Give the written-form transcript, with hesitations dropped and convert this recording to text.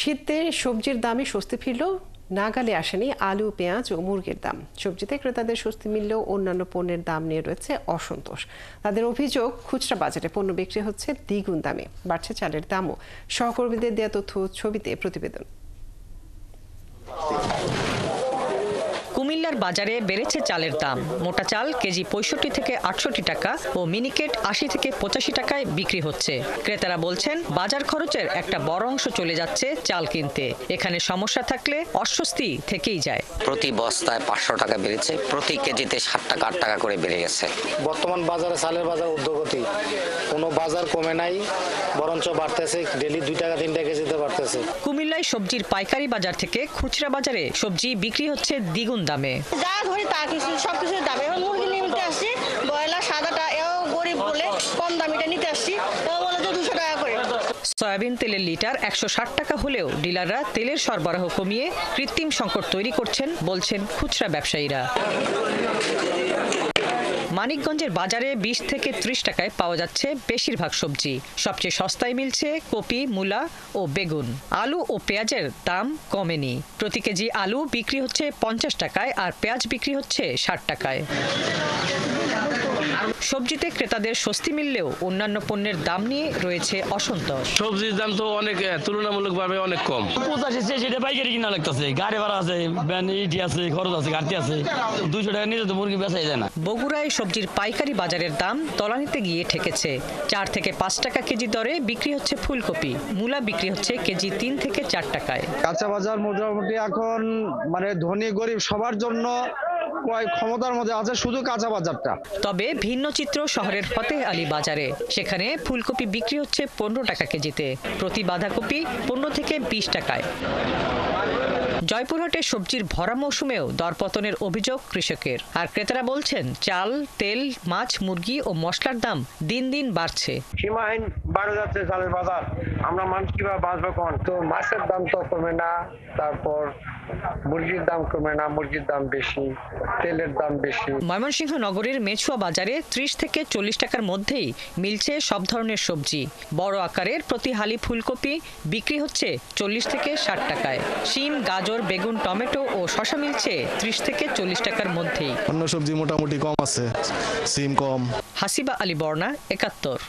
শীতে সবজির দামে স্বস্তি ফিরল, নাগালে আসেনি আলু, পেঁয়াজ ও মুরগির দাম। সবজিতে ক্রেতাদের স্বস্তি মিললেও অন্যান্য পণ্যের দাম নিয়ে রয়েছে অসন্তোষ। তাদের অভিযোগ, খুচরা বাজারে পণ্য বিক্রি হচ্ছে দ্বিগুণ দামে, বাড়ছে চালের দামও। সহকর্মীদের দেয়া তথ্য ছবিতে প্রতিবেদন। কুমিল্লার বাজারে বেড়েছে চালের দাম। মোটা চাল কেজি 65 থেকে 68 টাকা ও মিনিকেট 80 থেকে 85 টাকায় বিক্রি হচ্ছে। ক্রেতারা বলছেন, বাজার খরচের একটা বড় অংশ চলে যাচ্ছে চাল কিনতে। এখানে সমস্যা থাকলে অস্বস্তি থেকেই যায়। প্রতি বস্তায় 500 টাকা বেড়েছে, প্রতি কেজিতে 7 টাকা 8 টাকা করে বেড়ে গেছে। বর্তমান বাজারে চালের বাজার ঊর্ধ্বগতি, কোনো বাজার কমে নাই, বরঞ্চ বাড়তেছে। ডেলি 2 টাকা 3 টাকা কেজিতে বাড়তেছে। কুমিল্লায় সবজির পাইকারি বাজার থেকে খুচরা বাজারে সবজি বিক্রি হচ্ছে দ্বিগুণ দামে। যা ধরি তা কিছু সবকিছুর দাম। এখন মুরগি নিতে আসছি, ব্রয়লার সাদাটা এও গরিব বলে কম দামিটা নিতে আসছি, ও বলে যে 200 টাকা করে। সয়াবিন তেলের লিটার 160 টাকা হলেও ডিলাররা তেলের সরবরাহ কমিয়ে কৃত্রিম সংকট তৈরি করছেন বলছেন খুচরা ব্যবসায়ীরা। মানিকগঞ্জের বাজারে 20 থেকে 30 টাকায় পাওয়া যাচ্ছে বেশিরভাগ সবজি। সবচেয়ে সস্তায় মিলছে কপি, মূলা ও বেগুন। আলু ও পেঁয়াজের দাম কমেনি। প্রতি কেজি আলু বিক্রি হচ্ছে 50 টাকায় আর পেঁয়াজ বিক্রি হচ্ছে 60 টাকায়। সবজিতে ক্রেতাদের স্বস্তি মিললেও অন্যান্য পণ্যের দাম নিয়ে রয়েছে অসন্তোষ। সবজির দাম তো অনেক তুলনামূলকভাবে অনেক কম। 85 সেটা পাইকারি কিনা লাগতেছে, গাড়ি ভাড়া আছে, ইটি আছে, খরচ আছে, ঘাটতি আছে। 200 টাকা নিলে তো মুরগি বেচাই যায় না। বগুড়ায় সবজির পাইকারি বাজারের দাম তলানিতে গিয়ে ঠেকেছে। 4 থেকে 5 টাকা কেজি দরে বিক্রি হচ্ছে ফুলকপি, মূলা বিক্রি হচ্ছে কেজি 3 থেকে 4 টাকায়। কাঁচা বাজার মোটামুটি এখন ধনী গরিব সবার জন্য ক্ষমতার মধ্যে আছে, শুধু কাঁচা বাজারটা। তবে ভিন্ন চিত্র শহরের ফতেহ আলী বাজারে। সেখানে ফুলকপি বিক্রি হচ্ছে 15 টাকা কেজিতে, প্রতি বাঁধাকপি 15 থেকে 20 টাকায়। জয়পুরহাটে সবজির ভরা মৌসুমেও দরপতনের অভিযোগ কৃষকের। আর ক্রেতারা বলছেন, চাল, তেল, মাছ, মুরগি ও মশলার দাম দিন দিন বাড়ছে। সীমাহীন বাড়ে যাচ্ছে চালের বাজার, আমরা মানুষ কিভাবে বাঁচবো? কোন তো মাছের দাম তো কমে না, তারপর মুরগির দাম কমে না, মুরগির দাম বেশি, তেলের দাম বেশি। ময়মনসিংহ নগরের মেছুয়া বাজারে 30 থেকে 40 টাকার মধ্যেই মিলছে সব ধরনের সবজি। বড় আকারের প্রতি হালি ফুলকপি বিক্রি হচ্ছে 40 থেকে 60 টাকায়। শিম, গাজর, বেগুন, টমেটো ও শসা মিলছে 30 থেকে 40 টাকার মধ্যেই। অন্য সবজি মোটামুটি কম আছে, সিম কম। হাসিবা আলী বর্ণা, 71।